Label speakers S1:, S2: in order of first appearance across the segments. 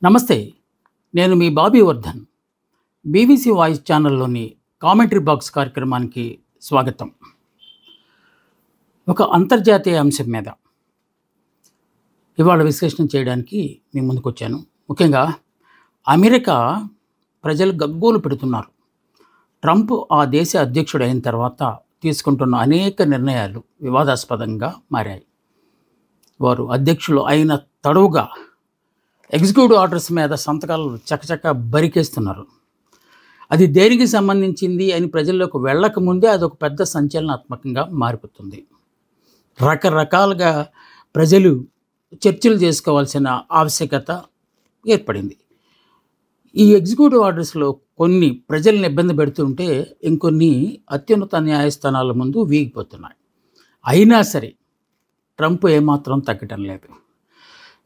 S1: నమస్తే. నేను మీ బాబీ వర్ధన్. బీబీసీ వాయిస్ ఛానల్‌లోని కామెంటరీ బాక్స్ కార్యక్రమానికి స్వాగతం. ఒక అంతర్జాతీయ అంశం మీద ఇవాళ విశ్లేషణ చేయడానికి మీ ముందుకొచ్చాను. ముఖ్యంగా అమెరికా ప్రజలు గగ్గోలు పెడుతున్నారు. ట్రంప్ ఆ దేశ అధ్యక్షుడైన తర్వాత తీసుకుంటున్న అనేక నిర్ణయాలు వివాదాస్పదంగా మారాయి. వారు అధ్యక్షులు అయిన తడవుగా ఎగ్జిక్యూటివ్ ఆర్డర్స్ మీద సంతకాలు చకచక బరికేస్తున్నారు. అది దేనికి సంబంధించింది అని ప్రజల్లోకి వెళ్ళకముందే అదొక పెద్ద సంచలనాత్మకంగా మారిపోతుంది. రకరకాలుగా ప్రజలు చర్చలు చేసుకోవాల్సిన ఆవశ్యకత ఏర్పడింది. ఈ ఎగ్జిక్యూటివ్ ఆర్డర్స్లో కొన్ని ప్రజల్ని ఇబ్బంది పెడుతుంటే ఇంకొన్ని అత్యున్నత న్యాయస్థానాల ముందు వీగిపోతున్నాయి. అయినా సరే ట్రంప్ ఏమాత్రం తగ్గటం లేదు.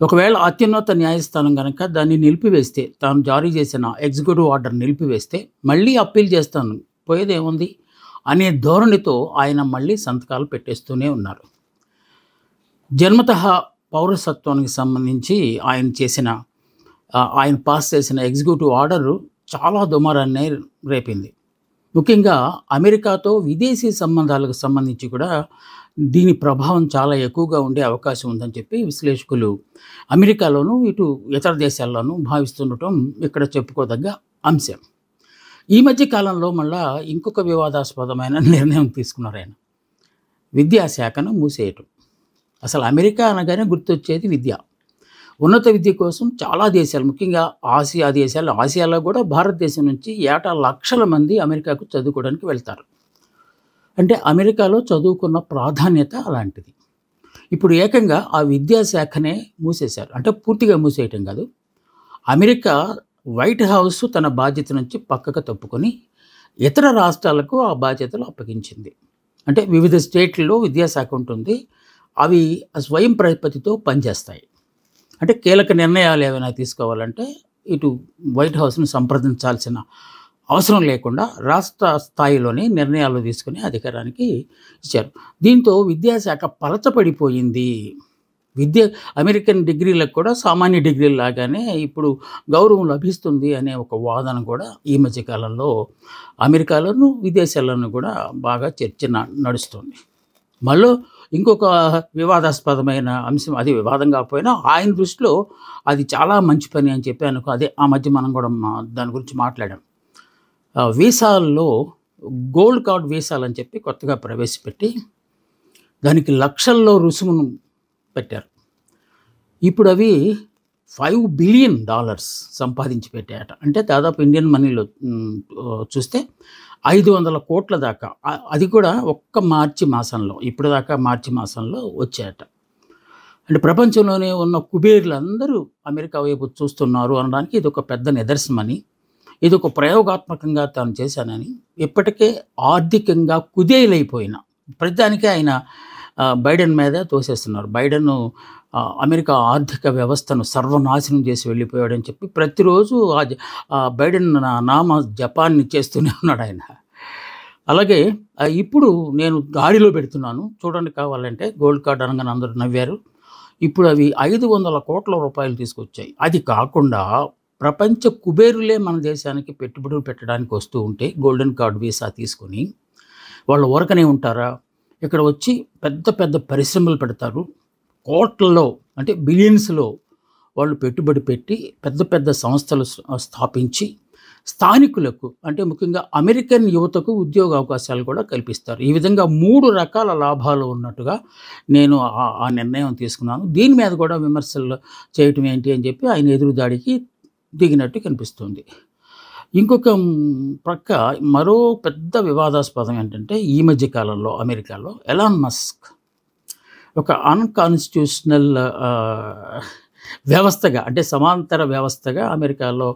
S1: ఒకవేళ అత్యున్నత న్యాయస్థానం కనుక దాన్ని నిలిపివేస్తే, తాను జారీ చేసిన ఎగ్జిక్యూటివ్ ఆర్డర్ నిలిపివేస్తే మళ్ళీ అప్పీల్ చేస్తాను, పోయేదేముంది అనే ధోరణితో ఆయన మళ్ళీ సంతకాలు పెట్టేస్తూనే ఉన్నారు. జన్మతః పౌరసత్వానికి సంబంధించి ఆయన పాస్ చేసిన ఎగ్జిక్యూటివ్ ఆర్డరు చాలా దుమారాన్ని రేపింది. ముఖ్యంగా అమెరికాతో విదేశీ సంబంధాలకు సంబంధించి కూడా దీని ప్రభావం చాలా ఎక్కువగా ఉండే అవకాశం ఉందని చెప్పి విశ్లేషకులు అమెరికాలోనూ ఇటు ఇతర దేశాల్లోనూ భావిస్తుండటం ఇక్కడ చెప్పుకోదగ్గ అంశం. ఈ మధ్య కాలంలో మళ్ళా ఇంకొక వివాదాస్పదమైన నిర్ణయం తీసుకున్నారు ఆయన. విద్యాశాఖను మూసేయటం. అసలు అమెరికా అనగానే గుర్తొచ్చేది విద్య. ఉన్నత విద్య కోసం చాలా దేశాలు, ముఖ్యంగా ఆసియా దేశాలు, ఆసియాలో కూడా భారతదేశం నుంచి ఏటా లక్షల మంది అమెరికాకు చదువుకోవడానికి వెళ్తారు. అంటే అమెరికాలో చదువుకున్న ప్రాధాన్యత అలాంటిది. ఇప్పుడు ఏకంగా ఆ విద్యాశాఖనే మూసేశారు. అంటే పూర్తిగా మూసేయటం కాదు, అమెరికా వైట్ హౌస్ తన బాధ్యత నుంచి పక్కకు తప్పుకొని ఇతర రాష్ట్రాలకు ఆ బాధ్యతలు అప్పగించింది. అంటే వివిధ స్టేట్లలో విద్యాశాఖ ఉంటుంది, అవి స్వయం ప్రతిపత్తితో పనిచేస్తాయి. అంటే కీలక నిర్ణయాలు ఏమైనా తీసుకోవాలంటే ఇటు వైట్ హౌస్ను సంప్రదించాల్సిన అవసరం లేకుండా రాష్ట్ర స్థాయిలోనే నిర్ణయాలు తీసుకునే అధికారానికి ఇచ్చారు. దీంతో విద్యాశాఖ పలచపడిపోయింది. అమెరికన్ డిగ్రీలకు కూడా సామాన్య డిగ్రీల లాగానే ఇప్పుడు గౌరవం లభిస్తుంది అనే ఒక వాదన కూడా ఈ మధ్యకాలంలో అమెరికాలోనూ విదేశాల్లోనూ కూడా బాగా చర్చ నడుస్తుంది. మళ్ళీ ఇంకొక వివాదాస్పదమైన అంశం, అది వివాదం కాకపోయినా ఆయన దృష్టిలో అది చాలా మంచి పని అని చెప్పి అదే ఆ మధ్య మనం కూడా దాని గురించి మాట్లాడాం. వీసాల్లో గోల్డ్ కార్డ్ వీసాలు అని చెప్పి కొత్తగా ప్రవేశపెట్టి దానికి లక్షల్లో రుసుమును పెట్టారు. ఇప్పుడు అవి $5 బిలియన్ సంపాదించి పెట్టాయట. అంటే దాదాపు ఇండియన్ మనీలో చూస్తే 500 కోట్ల దాకా. అది కూడా ఒక్క మార్చి మాసంలో, ఇప్పుడు దాకా మార్చి మాసంలో వచ్చాయట. అంటే ప్రపంచంలోనే ఉన్న కుబేర్లందరూ అమెరికా వైపు చూస్తున్నారు అనడానికి ఇది ఒక పెద్ద నిదర్శనమని, ఇది ఒక ప్రయోగాత్మకంగా తాను చేశానని, ఇప్పటికే ఆర్థికంగా కుదేలైపోయిన ప్రతిదానికే ఆయన బైడెన్ మీద తోసేస్తున్నారు. బైడెన్ అమెరికా ఆర్థిక వ్యవస్థను సర్వనాశనం చేసి వెళ్ళిపోయాడని చెప్పి ప్రతిరోజు బైడెన్ నామ జపాన్ని చేస్తూనే ఉన్నాడు ఆయన. అలాగే ఇప్పుడు నేను గాడిలో పెడుతున్నాను చూడండి కావాలంటే, గోల్డ్ కార్డ్ అనగానే అందరూ నవ్వారు. ఇప్పుడు అవి 500 కోట్ల రూపాయలు తీసుకొచ్చాయి. అది కాకుండా ప్రపంచ కుబేరులే మన దేశానికి పెట్టుబడులు పెట్టడానికి వస్తూ ఉంటే గోల్డెన్ కార్డ్ వీసా తీసుకొని వాళ్ళు ఊరకనే ఉంటారా? ఇక్కడ వచ్చి పెద్ద పెద్ద పరిశ్రమలు పెడతారు. కోట్లలో అంటే బిలియన్స్లో వాళ్ళు పెట్టుబడి పెట్టి పెద్ద పెద్ద సంస్థలు స్థాపించి స్థానికులకు, అంటే ముఖ్యంగా అమెరికన్ యువతకు ఉద్యోగ అవకాశాలు కూడా కల్పిస్తారు. ఈ విధంగా 3 రకాల లాభాలు ఉన్నట్టుగా నేను ఆ నిర్ణయం తీసుకున్నాను. దీని మీద కూడా విమర్శలు చేయటం ఏంటి అని చెప్పి ఆయన ఎదురుదాడికి దిగినట్టు కనిపిస్తుంది. ఇంకొక ప్రక్క మరో పెద్ద వివాదాస్పదం ఏంటంటే, ఈ మధ్య కాలంలో అమెరికాలో ఎలాన్ మస్క్ ఒక అన్కాన్స్టిట్యూషనల్ వ్యవస్థగా, అంటే సమాంతర వ్యవస్థగా అమెరికాలో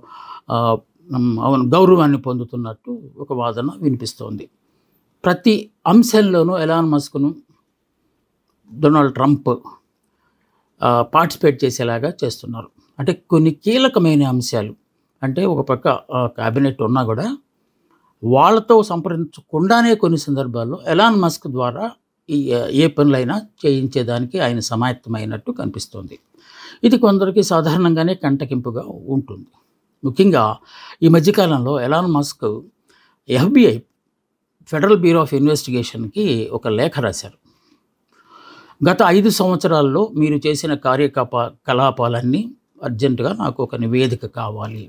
S1: గౌరవాన్ని పొందుతున్నట్టు ఒక వాదన వినిపిస్తోంది. ప్రతి అంశంలోనూ ఎలాన్ మస్క్ను డొనాల్డ్ ట్రంప్ పార్టిసిపేట్ చేసేలాగా చేస్తున్నారు. అంటే కొన్ని కీలకమైన అంశాలు, అంటే ఒక పక్క క్యాబినెట్ ఉన్నా కూడా వాళ్ళతో సంప్రదించకుండానే కొన్ని సందర్భాల్లో ఎలాన్ మస్క్ ద్వారా ఏ పనులైనా చేయించేదానికి ఆయన సమాయత్తమైనట్టు కనిపిస్తోంది. ఇది కొందరికి సాధారణంగానే కంటకింపుగా ఉంటుంది. ముఖ్యంగా ఈ మధ్యకాలంలో Elon Musk FBI federal bureau of ఇన్వెస్టిగేషన్‌కి ఒక లేఖ రాశారు. గత 5 సంవత్సరాల్లో మీరు చేసిన కలాపాలన్నీ అర్జెంటుగా నాకు ఒక నివేదిక కావాలి.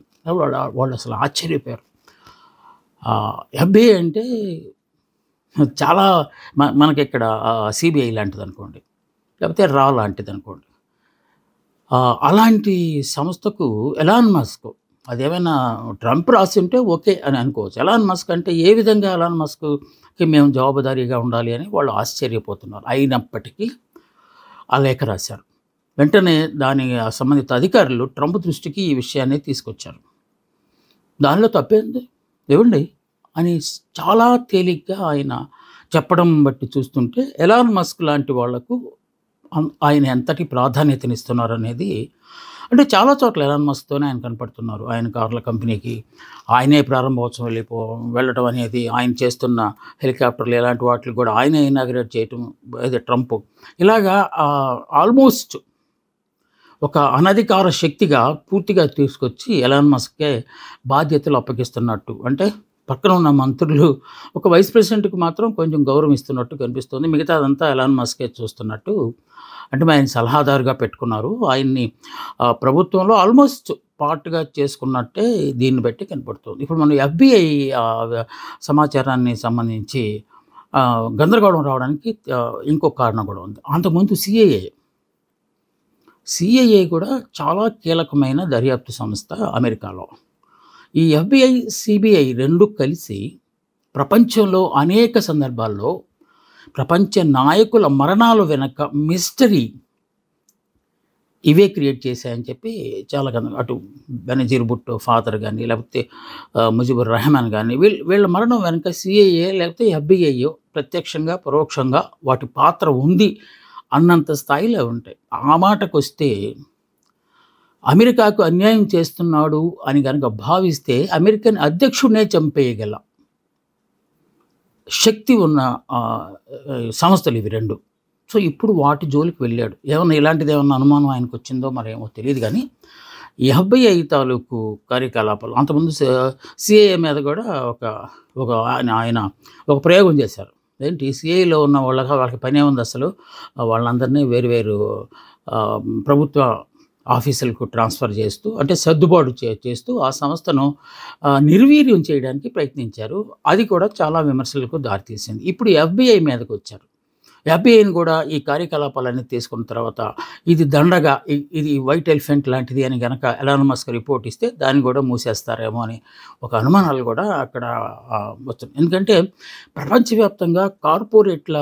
S1: వాళ్ళు అసలు ఆశ్చర్యపోయారు. ఎఫ్‌బిఐ అంటే చాలా మనకిక్కడ సిబిఐ లాంటిదనుకోండి, లేకపోతే రా లాంటిదనుకోండి. అలాంటి సంస్థకు ఎలాన్ మస్క్, అదేమైనా ట్రంప్ రాసుంటే ఓకే అని అనుకోవచ్చు. ఎలాన్ మస్క్ అంటే ఏ విధంగా ఎలాన్ మస్క్‌కి మేము జవాబుదారీగా ఉండాలి అని వాళ్ళు ఆశ్చర్యపోతున్నారు. అయినప్పటికీ ఆ లేఖ రాశారు. వెంటనే సంబంధిత అధికారులు ట్రంప్ దృష్టికి ఈ విషయాన్ని తీసుకొచ్చారు. దానిలో తప్పేంది ఏవండి అని చాలా తేలిగ్గా ఆయన చెప్పడం బట్టి చూస్తుంటే ఎలాన్ మస్క్ లాంటి వాళ్లకు ఆయన ఎంతటి ప్రాధాన్యతనిస్తున్నారనేది, అంటే చాలా చోట్ల ఎలాన్ మస్క్‌తోనే ఆయన కనపడుతున్నారు. ఆయన కార్ల కంపెనీకి ఆయనే ప్రారంభోత్సవం వెళ్ళటం అనేది, ఆయన చేస్తున్న హెలికాప్టర్లు ఇలాంటి వాటికి కూడా ఆయనే ఇనాగ్రేట్ చేయటం, అదే ట్రంప్ ఇలాగా ఆల్మోస్ట్ ఒక అనధికార శక్తిగా పూర్తిగా తీసుకొచ్చి ఎలాన్ మస్క్‌కే బాధ్యతలు అప్పగిస్తున్నట్టు, అంటే పక్కన ఉన్న మంత్రులు ఒక వైస్ ప్రెసిడెంట్‌కి మాత్రం కొంచెం గౌరవం ఇస్తున్నట్టు కనిపిస్తుంది. మిగతాదంతా ఎలాన్ మస్కే చూస్తున్నట్టు, అంటే ఆయన సలహాదారుగా పెట్టుకున్నారు. ఆయన్ని ప్రభుత్వంలో ఆల్మోస్ట్ పార్ట్‌గా చేసుకున్నట్టే దీన్ని బట్టి కనపడుతుంది. ఇప్పుడు మనం ఎఫ్‌బిఐ సమాచారాన్ని సంబంధించి గందరగోళం రావడానికి ఇంకో కారణం కూడా ఉంది. అంతకుముందు సిఐఏ కూడా చాలా కీలకమైన దర్యాప్తు సంస్థ అమెరికాలో. ఈ ఎఫ్‌బిఐ, సిబిఐ రెండు కలిసి ప్రపంచంలో అనేక సందర్భాల్లో ప్రపంచ నాయకుల మరణాల వెనక మిస్టరీ ఇవే క్రియేట్ చేశాయని చెప్పి చాలా అటు బెనజీర్ భుట్టో ఫాదర్ కానీ, లేకపోతే ముజిబుర్ రెహమాన్ కానీ, వీళ్ళ మరణం వెనక సిఐఏ లేకపోతే ఎఫ్‌బిఐ ప్రత్యక్షంగా పరోక్షంగా వాటి పాత్ర ఉంది అన్నంత స్థాయిలో ఉంటాయి. ఆ మాటకొస్తే అమెరికాకు అన్యాయం చేస్తున్నాడు అని కనుక భావిస్తే అమెరికన్ అధ్యక్షుడినే చంపేయగల శక్తి ఉన్న సంస్థలు ఇవి రెండు. సో ఇప్పుడు వాటి జోలికి వెళ్ళాడు. ఇలాంటిది ఏమన్నా అనుమానం ఆయనకు వచ్చిందో మరేమో తెలియదు. కానీ ఎఫ్‌బిఐ తాలూకు కార్యకలాపాలు అంతకుముందు సిఐఏ మీద కూడా ఆయన ఒక ప్రయోగం చేశారు. ఏంటి, సిఐలో ఉన్న వాళ్ళకి పనే ఉంది అసలు, వాళ్ళందరినీ వేరు ప్రభుత్వ ఆఫీసులకు ట్రాన్స్ఫర్ చేస్తూ, అంటే సర్దుబాటు చేస్తూ ఆ సంస్థను నిర్వీర్యం చేయడానికి ప్రయత్నించారు. అది కూడా చాలా విమర్శలకు దారితీసింది. ఇప్పుడు ఎఫ్‌బిఐ మీదకి వచ్చారు. ఎఫ్‌బిఐని కూడా ఈ కార్యకలాపాలన్నీ తీసుకున్న తర్వాత ఇది దండగా, ఇది వైట్ ఎలిఫెంట్ లాంటిది అని కనుక ఎలాన్ మస్క్ రిపోర్ట్ ఇస్తే దాన్ని కూడా మూసేస్తారేమో అని ఒక అనుమానాలు కూడా అక్కడ వస్తుంది. ఎందుకంటే ప్రపంచవ్యాప్తంగా కార్పొరేట్ల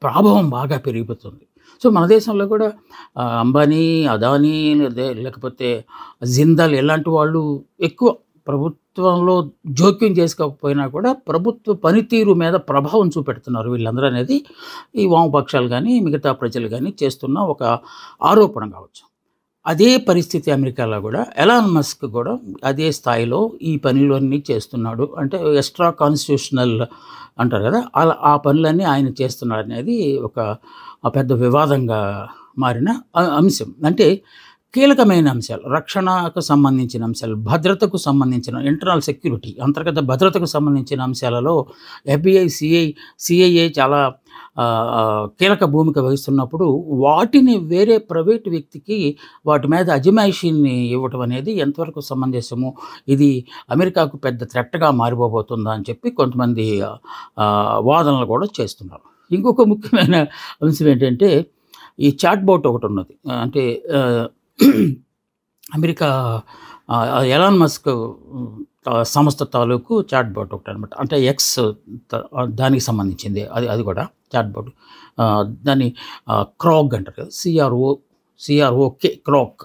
S1: ప్రభావం బాగా పెరిగిపోతుంది. సో మన దేశంలో కూడా అంబానీ, అదానీ, లేకపోతే జిందాల్ ఇలాంటి వాళ్ళు ఎక్కువ ప్రభుత్వంలో జోక్యం చేసుకోకపోయినా కూడా ప్రభుత్వ పనితీరు మీద ప్రభావం చూపెడుతున్నారు వీళ్ళందరూ అనేది ఈ వామపక్షాలు కానీ మిగతా ప్రజలు కానీ చేస్తున్న ఒక ఆరోపణ కావచ్చు. అదే పరిస్థితి అమెరికాలో కూడా ఎలాన్ మస్క్ కూడా అదే స్థాయిలో ఈ పనులన్నీ చేస్తున్నాడు. అంటే ఎక్స్ట్రా కాన్స్టిట్యూషనల్ అంటారు కదా, అలా ఆ పనులన్నీ ఆయన చేస్తున్నాడు అనేది ఒక పెద్ద వివాదంగా మారిన అంశం. అంటే కీలకమైన అంశాలు, రక్షణకు సంబంధించిన అంశాలు, భద్రతకు సంబంధించిన ఇంటర్నల్ సెక్యూరిటీ, అంతర్గత భద్రతకు సంబంధించిన అంశాలలో ఎఫ్‌బిఐ, సిఐఏ చాలా కీలక భూమిక వహిస్తున్నప్పుడు వాటిని వేరే ప్రైవేట్ వ్యక్తికి వాటి మీద అజమాయిషీని ఇవ్వటం అనేది ఎంతవరకు సమంజసము, ఇది అమెరికాకు పెద్ద థ్రెట్గా మారిపోబోతుందా అని చెప్పి కొంతమంది వాదనలు కూడా చేస్తున్నారు. ఇంకొక ముఖ్యమైన అంశం ఏంటంటే ఈ చాట్ బోట్ ఒకటి ఉన్నది. అంటే అమెరికా ఎలాన్ మస్క్ సంస్థ తాలూకు చాట్ బోట్ ఒకటి అనమాట. అంటే ఎక్స్ దానికి సంబంధించింది అది కూడా చాట్ బోట్. దాన్ని క్రాక్ అంటారు కదా, సిఆర్ఓకే క్రాక్.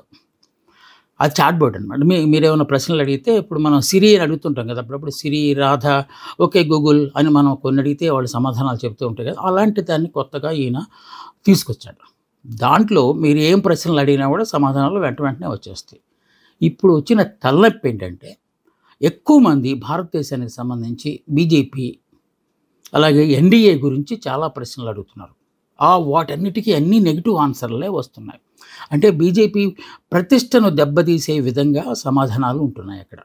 S1: అది చాట్ బోట్ అనమాట. మీరేమైనా ప్రశ్నలు అడిగితే, ఇప్పుడు మనం సిరి అని అడుగుతుంటాం కదా, అప్పుడప్పుడు సిరి, రాధ, ఓకే గూగుల్ అని మనం కొన్ని అడిగితే వాళ్ళు సమాధానాలు చెప్తూ ఉంటాయి కదా, అలాంటి దాన్ని కొత్తగా ఈయన తీసుకొచ్చాడు. దాంట్లో మీరు ఏం ప్రశ్నలు అడిగినా కూడా సమాధానాలు వెంటనే వచ్చేస్తాయి. ఇప్పుడు వచ్చిన తలనొప్పి ఏంటంటే ఎక్కువ మంది భారతదేశానికి సంబంధించి బీజేపీ అలాగే ఎన్డీఏ గురించి చాలా ప్రశ్నలు అడుగుతున్నారు. వాటన్నిటికీ అన్ని నెగెటివ్ ఆన్సర్‌లే వస్తున్నాయి. అంటే బీజేపీ ప్రతిష్టను దెబ్బతీసే విధంగా సమాధానాలు ఉంటున్నాయి అక్కడ.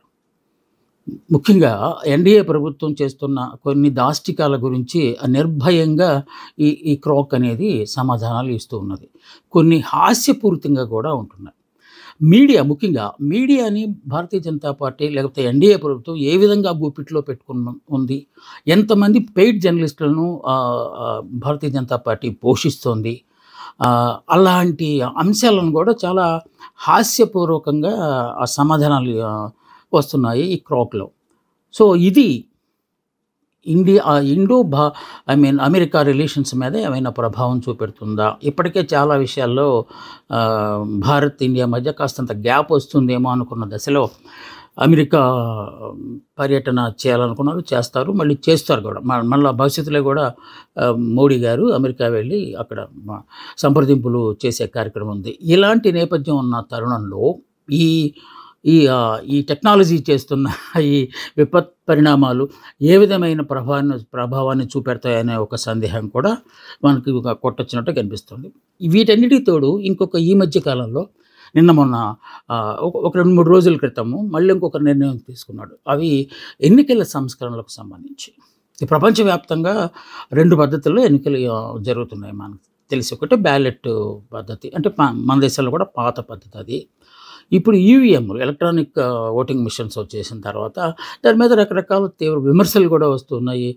S1: ముఖ్యంగా ఎన్డీఏ ప్రభుత్వం చేస్తున్న కొన్ని దాష్టికాల గురించి నిర్భయంగా ఈ క్రాక్ అనేది సమాధానాలు ఇస్తూ ఉన్నది. కొన్ని హాస్యపూరితంగా కూడా ఉంటున్నాయి. మీడియా, ముఖ్యంగా మీడియాని భారతీయ జనతా పార్టీ లేకపోతే ఎన్డీఏ ప్రభుత్వం ఏ విధంగా గుప్పిట్లో ఉంది, ఎంతమంది పెయిడ్ జర్నలిస్టులను భారతీయ జనతా పార్టీ పోషిస్తోంది, అలాంటి అంశాలను కూడా చాలా హాస్యపూర్వకంగా ఆ సమాధానాలు వస్తున్నాయి ఈ క్రాక్‌లో. సో ఇది అమెరికా రిలేషన్స్ మీద ఏమైనా ప్రభావం చూపెడుతుందా? ఇప్పటికే చాలా విషయాల్లో భారత్, ఇండియా మధ్య కాస్తంత గ్యాప్ వస్తుందేమో అనుకున్న దశలో అమెరికా పర్యటన చేయాలనుకున్నారు, చేస్తారు, మళ్ళీ చేస్తారు కూడా. మళ్ళీ భవిష్యత్తులో కూడా మోడీ గారు అమెరికా వెళ్ళి అక్కడ సంప్రదింపులు చేసే కార్యక్రమం ఉంది. ఇలాంటి నేపథ్యం ఉన్న తరుణంలో ఈ ఈ ఈ టెక్నాలజీ చేస్తున్న ఈ విపత్ పరిణామాలు ఏ విధమైన ప్రభావాన్ని చూపెడతాయనే ఒక సందేహం కూడా మనకి కొట్టొచ్చినట్టు కనిపిస్తుంది. వీటన్నిటికి తోడు ఈ మధ్య కాలంలో మొన్న ఒక 2-3 రోజుల క్రితము మళ్ళీ ఇంకొక నిర్ణయం తీసుకున్నాడు. అవి ఎన్నికల సంస్కరణలకు సంబంధించి. ఈ ప్రపంచవ్యాప్తంగా 2 పద్ధతుల్లో ఎన్నికలు జరుగుతున్నాయి మనకు తెలిసి. ఒకటి బ్యాలెట్ పద్ధతి, అంటే మన దేశంలో కూడా పాత పద్ధతి అది. ఇప్పుడు ఈవీఎంలు, ఎలక్ట్రానిక్ ఓటింగ్ మిషన్స్ వచ్చేసిన తర్వాత దాని మీద రకరకాల తీవ్ర విమర్శలు కూడా వస్తున్నాయి.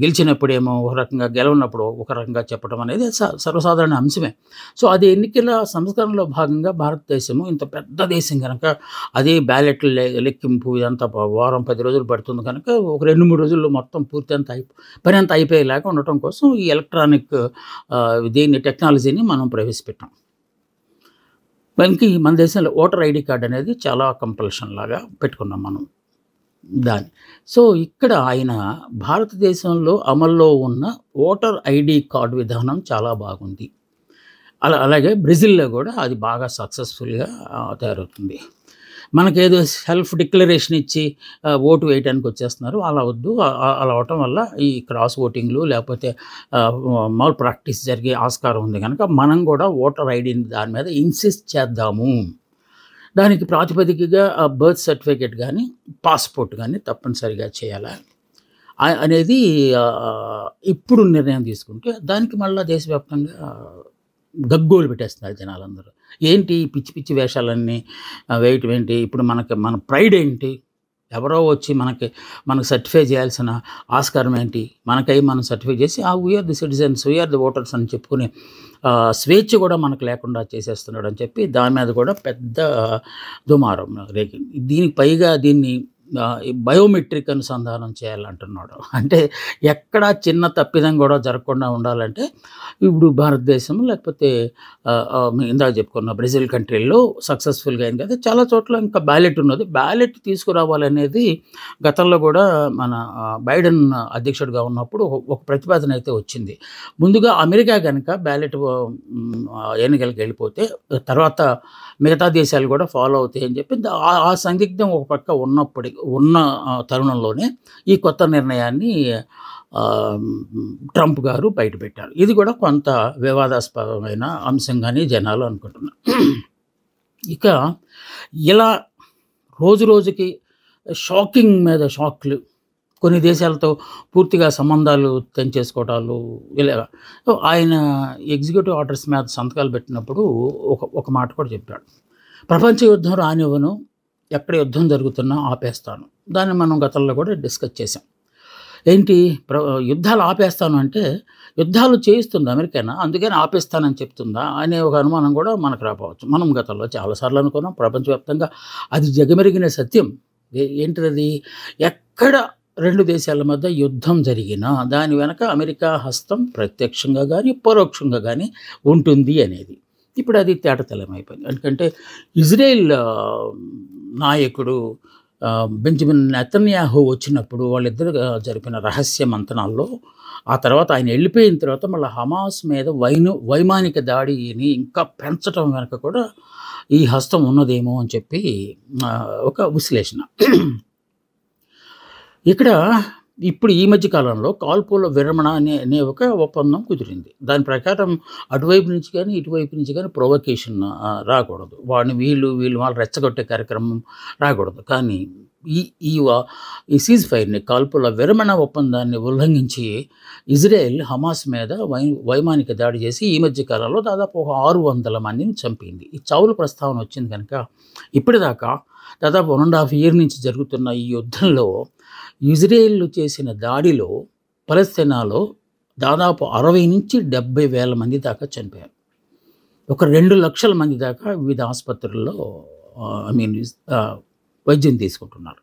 S1: గెలిచినప్పుడేమో ఒక రకంగా, గెలవనప్పుడు ఒక రకంగా చెప్పడం అనేది సర్వసాధారణ అంశమే. సో అది ఎన్నికల సంస్కరణలో భాగంగా భారతదేశము ఇంత పెద్ద దేశం కనుక అదే బ్యాలెట్లు లెక్కింపు ఇదంతా వారం 10 రోజులు పడుతుంది కనుక ఒక 2-3 రోజుల్లో మొత్తం పని అంతా అయిపోయేలాగా ఉండటం కోసం ఈ ఎలక్ట్రానిక్ టెక్నాలజీని మనం ప్రవేశపెట్టాం. మనకి మన దేశంలో ఓటర్ ఐడి కార్డ్ అనేది చాలా కంపల్షన్ లాగా పెట్టుకున్నాం మనం దాన్ని. సో ఇక్కడ ఆయన భారతదేశంలో అమల్లో ఉన్న ఓటర్ ఐడి కార్డ్ విధానం చాలా బాగుంది. అలాగే బ్రెజిల్లో కూడా అది బాగా సక్సెస్ఫుల్గా తయారవుతుంది. మనకేదో సెల్ఫ్ డిక్లరేషన్ ఇచ్చి ఓటు వేయడానికి వచ్చేస్తున్నారు, అలా వద్దు. అలా అవటం వల్ల ఈ క్రాస్ ఓటింగ్లు లేకపోతే మాల్ ప్రాక్టీస్ జరిగే ఆస్కారం ఉంది కనుక మనం కూడా ఓటర్ ఐడిని దాని మీద ఇన్సిస్ట్ చేద్దాము. దానికి ప్రాతిపదికగా బర్త్ సర్టిఫికేట్ కానీ పాస్పోర్ట్ కానీ తప్పనిసరిగా చేయాలా అనేది ఇప్పుడు నిర్ణయం తీసుకుంటే దానికి మళ్ళీ దేశవ్యాప్తంగా గగ్గోలు పెట్టేస్తున్నారు జనాలందరూ. ఏంటి పిచ్చి పిచ్చి వేషాలన్నీ వేయటం ఏంటి? ఇప్పుడు మన ప్రైడ్ ఏంటి? ఎవరో వచ్చి మనకు సర్టిఫై చేయాల్సిన ఆస్కారం ఏంటి? మనం సర్టిఫై చేసి we are the citizens, we are the voters అని చెప్పుకునే స్వేచ్ఛ కూడా మనకు లేకుండా చేసేస్తున్నాడు అని చెప్పి దాని మీద కూడా పెద్ద దుమారం రేగింది. దీనికి పైగా దీన్ని బయోమెట్రిక్ అనుసంధానం చేయాలంటున్నాడు. అంటే ఎక్కడా చిన్న తప్పిదం కూడా జరగకుండా ఉండాలంటే ఇప్పుడు భారతదేశం లేకపోతే ఇందాక చెప్పుకున్న బ్రెజిల్ కంట్రీల్లో సక్సెస్ఫుల్గా అయింది కదా, చాలా చోట్ల ఇంకా బ్యాలెట్ ఉన్నది. బ్యాలెట్ తీసుకురావాలనేది గతంలో కూడా మన బైడెన్ అధ్యక్షుడిగా ఉన్నప్పుడు ఒక ప్రతిపాదన అయితే వచ్చింది. ముందుగా అమెరికా కనుక బ్యాలెట్ ఎన్నికలకు వెళ్ళిపోతే తర్వాత మిగతా దేశాలు కూడా ఫాలో అవుతాయి అని చెప్పి ఆ సందిగ్ధం ఒక పక్క ఉన్న తరుణంలోనే ఈ కొత్త నిర్ణయాన్ని ట్రంప్ గారు బయటపెట్టారు. ఇది కూడా కొంత వివాదాస్పదమైన అంశంగానే జనాలు అనుకుంటున్నారు. ఇక ఇలా రోజు రోజుకి షాకింగ్ మీద షాక్లు, కొన్ని దేశాలతో పూర్తిగా సంబంధాలు తెంచేసుకోవటాలు ఇలా. ఆయన ఎగ్జిక్యూటివ్ ఆర్డర్స్ మీద సంతకాలు పెట్టినప్పుడు ఒక మాట కూడా చెప్పాడు. ప్రపంచ యుద్ధం రానివ్వను, ఎక్కడ యుద్ధం జరుగుతున్నా ఆపేస్తాను. దాన్ని మనం గతంలో కూడా డిస్కస్ చేసాం. ఏంటి యుద్ధాలు ఆపేస్తాను అంటే యుద్ధాలు చేయిస్తుంది అమెరికానా, అందుకని ఆపేస్తానని చెప్తుందా అనే ఒక అనుమానం కూడా మనకు రాపోవచ్చు. మనం గతంలో చాలాసార్లు అనుకున్నాం. ప్రపంచవ్యాప్తంగా అది జగమెరిగిన సత్యం. ఏంటిది? ఎక్కడ 2 దేశాల మధ్య యుద్ధం జరిగినా దాని వెనక అమెరికా హస్తం ప్రత్యక్షంగా కానీ పరోక్షంగా కానీ ఉంటుంది అనేది. ఇప్పుడు అది తేటతెల్లమైపోయింది. ఎందుకంటే ఇజ్రాయెల్ నాయకుడు బెంజమిన్ నెతన్యాహు వచ్చినప్పుడు వాళ్ళిద్దరు జరిపిన రహస్య మంతనాల్లో ఆ తర్వాత ఆయన వెళ్ళిపోయిన తర్వాత మళ్ళీ హమాస్ మీద వైమానిక దాడిని ఇంకా పెంచడం వెనక కూడా ఈ హస్తం ఉన్నదేమో అని చెప్పి ఒక విశ్లేషణ. ఇక్కడ ఇప్పుడు ఈ మధ్య కాలంలో కాల్పుల విరమణ అనే ఒక ఒప్పందం కుదిరింది. దాని ప్రకారం అటువైపు నుంచి గానీ, ఇటువైపు నుంచి గానీ ప్రొవొకేషన్ రాకూడదు. వాళ్ళు రెచ్చగొట్టే కార్యక్రమం రాకూడదు. కానీ ఈ ఈ వ ఈ సీజ్ ఫైర్‌ని కాల్పుల విరమణ ఒప్పందాన్ని ఉల్లంఘించి ఇజ్రాయెల్ హమాస్ మీద వైమానిక దాడి చేసి ఈ మధ్య కాలంలో దాదాపు ఒక 600 మందిని చంపింది. ఈ చావుల ప్రస్తావన వచ్చింది కనుక ఇప్పటిదాకా దాదాపు 1½ ఇయర్ నుంచి జరుగుతున్న ఈ యుద్ధంలో ఇజ్రాయెల్ చేసిన దాడిలో పలస్తీనాలో దాదాపు 60,000-70,000 మంది దాకా చనిపోయారు. ఒక 2,00,000 మంది దాకా వివిధ ఆసుపత్రుల్లో వైద్యం తీసుకుంటున్నారు.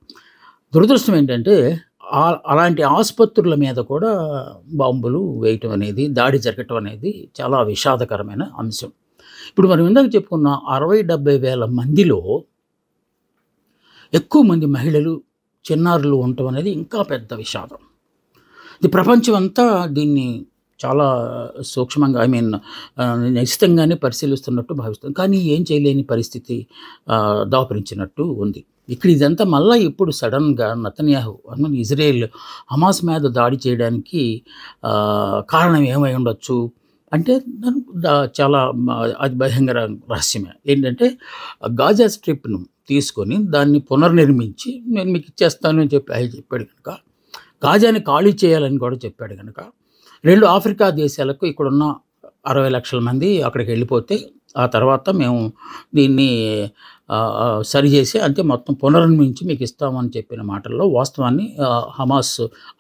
S1: దురదృష్టం ఏంటంటే అలాంటి ఆసుపత్రుల మీద కూడా బాంబులు వేయటం అనేది, దాడి జరగటం అనేది చాలా విషాదకరమైన అంశం. ఇప్పుడు మనం ఇందాక చెప్పుకున్న 60,000-70,000 మందిలో ఎక్కువ మంది మహిళలు, చిన్నారులు ఉండటం అనేది ఇంకా పెద్ద విషాదం. ఇది ప్రపంచం అంతా దీన్ని చాలా సూక్ష్మంగా నిశ్చితంగానే పరిశీలిస్తున్నట్టు భావిస్తుంది. కానీ ఏం చేయలేని పరిస్థితి దాపురించినట్టు ఉంది. ఇక్కడ ఇదంతా మళ్ళీ ఇప్పుడు సడన్గా నెతన్యాహు ఇజ్రాయెల్ హమాస్ మీద దాడి చేయడానికి కారణం ఏమై ఉండొచ్చు అంటే చాలా అది బహిరంగ రహస్యమే. ఏంటంటే గాజా స్ట్రిప్ను తీసుకొని దాన్ని పునర్నిర్మించి నేను మీకు ఇచ్చేస్తాను అని చెప్పాడు కనుక, గాజాని ఖాళీ చేయాలని కూడా చెప్పాడు కనుక 2 ఆఫ్రికా దేశాలకు ఇక్కడున్న 60 లక్షల మంది అక్కడికి వెళ్ళిపోతే ఆ తర్వాత మేము దీన్ని సరిచేసి అంటే మొత్తం పునర్నిర్మించి మీకు ఇస్తామని చెప్పిన మాటల్లో వాస్తవాన్ని హమాస్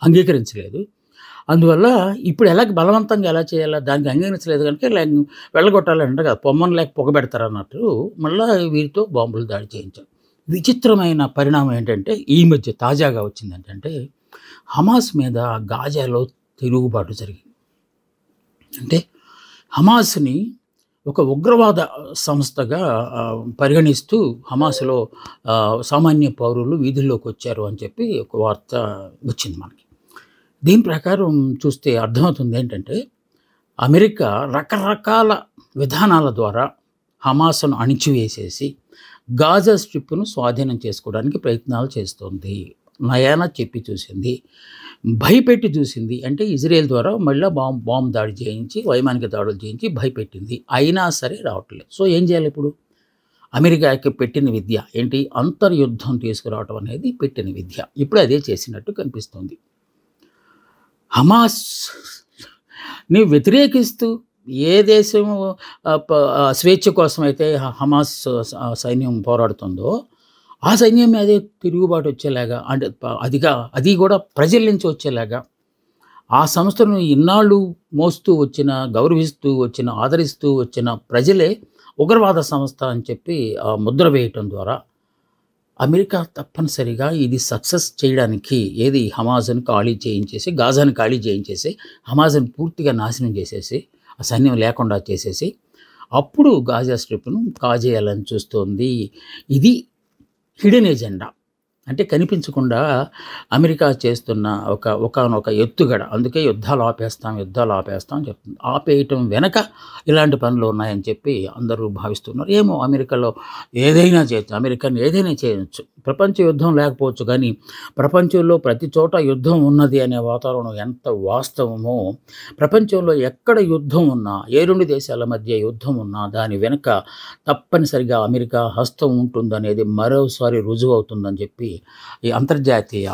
S1: అంగీకరించలేదు. అందువల్ల ఇప్పుడు బలవంతంగా ఎలా చేయాలా దానికి అంగీకరించలేదు కనుక వెళ్ళగొట్టాలంటే కదా, పొమ్మని లేక పొగబెడతారు అన్నట్టు మళ్ళీ వీరితో బాంబులు దాడి చేయించారు. విచిత్రమైన పరిణామం ఏంటంటే ఈ మధ్య తాజాగా వచ్చింది ఏంటంటే హమాస్ మీద గాజాలో తిరుగుబాటు జరిగింది. అంటే హమాస్ని ఒక ఉగ్రవాద సంస్థగా పరిగణిస్తూ హమాస్లో సామాన్య పౌరులు వీధుల్లోకి వచ్చారు అని చెప్పి ఒక వార్త వచ్చింది మనకి. దీని ప్రకారం చూస్తే అర్థమవుతుంది ఏంటంటే అమెరికా రకరకాల విధానాల ద్వారా హమాస్ను అణిచివేసేసి గాజా స్ట్రిప్ను స్వాధీనం చేసుకోవడానికి ప్రయత్నాలు చేస్తోంది. నయానా చెప్పి చూసింది, భయపెట్టి చూసింది. అంటే ఇజ్రాయెల్ ద్వారా మళ్ళీ బాంబు దాడి చేయించి, వైమానిక దాడులు చేయించి భయపెట్టింది. అయినా సరే రావట్లేదు. సో ఏం చేయాలి ఇప్పుడు? అమెరికాకి పెట్టిన విద్య ఏంటి? అంతర్యుద్ధం తీసుకురావటం అనేది పెట్టిన విద్య. ఇప్పుడు అదే చేసినట్టు కనిపిస్తుంది. హమాస్ని వ్యతిరేకిస్తూ ఏ దేశం స్వేచ్ఛ కోసమైతే హమాస్ సైన్యం పోరాడుతుందో ఆ సైన్యం మీదే తిరుగుబాటు వచ్చేలాగా, అంటే అది కూడా ప్రజల నుంచి వచ్చేలాగా, ఆ సంస్థను ఇన్నాళ్ళు మోస్తూ వచ్చిన, గౌరవిస్తూ వచ్చిన, ఆదరిస్తూ వచ్చిన ప్రజలే ఉగ్రవాద సంస్థ అని చెప్పి ముద్ర వేయటం ద్వారా అమెరికా తప్పనిసరిగా ఇది సక్సెస్ చేయడానికి హమాస్ని ఖాళీ చేయించేసి, గాజాని ఖాళీ చేయించేసి, హమాస్ని పూర్తిగా నాశనం చేసేసి, ఆ సైన్యం లేకుండా చేసేసి అప్పుడు గాజా స్ట్రిప్ను కాజేయాలని చూస్తోంది. ఇది హిడెన్ ఎజెండా. అంటే కనిపించకుండా అమెరికా చేస్తున్న ఒకానొక ఎత్తుగడ. అందుకే యుద్ధాలు ఆపేస్తాం చెప్తుంది. ఆపేయటం వెనక ఇలాంటి పనులు ఉన్నాయని చెప్పి అందరూ భావిస్తున్నారు. ఏమో అమెరికాలో ఏదైనా చేయొచ్చు, అమెరికాని ఏదైనా చేయొచ్చు. ప్రపంచ యుద్ధం లేకపోవచ్చు కానీ ప్రపంచంలో ప్రతి చోట యుద్ధం ఉన్నది అనే వాతావరణం ఎంత వాస్తవమో, ప్రపంచంలో ఎక్కడ యుద్ధం ఉన్నా, ఏ 2 దేశాల మధ్య యుద్ధం ఉన్నా దాని వెనుక తప్పనిసరిగా అమెరికా హస్తం ఉంటుందనేది మరోసారి రుజువు అవుతుందని చెప్పి ఈ అంతర్జాతీయ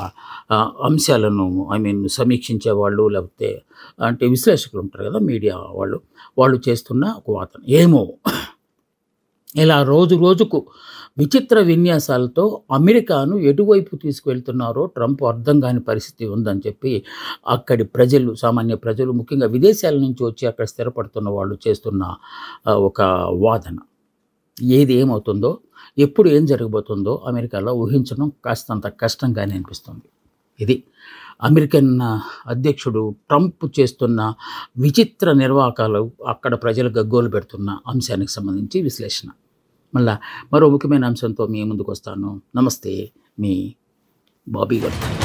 S1: అంశాలను సమీక్షించే వాళ్ళు, లేకపోతే అంటే విశ్లేషకులు ఉంటారు కదా, మీడియా వాళ్ళు చేస్తున్న ఒక వాదన. ఏమో ఇలా రోజు రోజుకు విచిత్ర విన్యాసాలతో అమెరికాను ఎటువైపు తీసుకువెళ్తున్నారో ట్రంప్ అర్థం కాని పరిస్థితి ఉందని చెప్పి అక్కడి ప్రజలు, సామాన్య ప్రజలు, ముఖ్యంగా విదేశాల నుంచి వచ్చి అక్కడ స్థిరపడుతున్న వాళ్ళు చేస్తున్న ఒక వాదన. ఏమవుతుందో, ఎప్పుడు ఏం జరగబోతుందో అమెరికాలో ఊహించడం కాస్తంత కష్టంగానే అనిపిస్తుంది. ఇది అమెరికన్ అధ్యక్షుడు ట్రంప్ చేస్తున్న విచిత్ర నిర్వాకాలు, అక్కడ ప్రజలు గగ్గోలు పెడుతున్న అంశానికి సంబంధించి విశ్లేషణ. మళ్ళా మరో ముఖ్యమైన అంశంతో మీ ముందుకు వస్తాను. నమస్తే, మీ బాబీ గారు.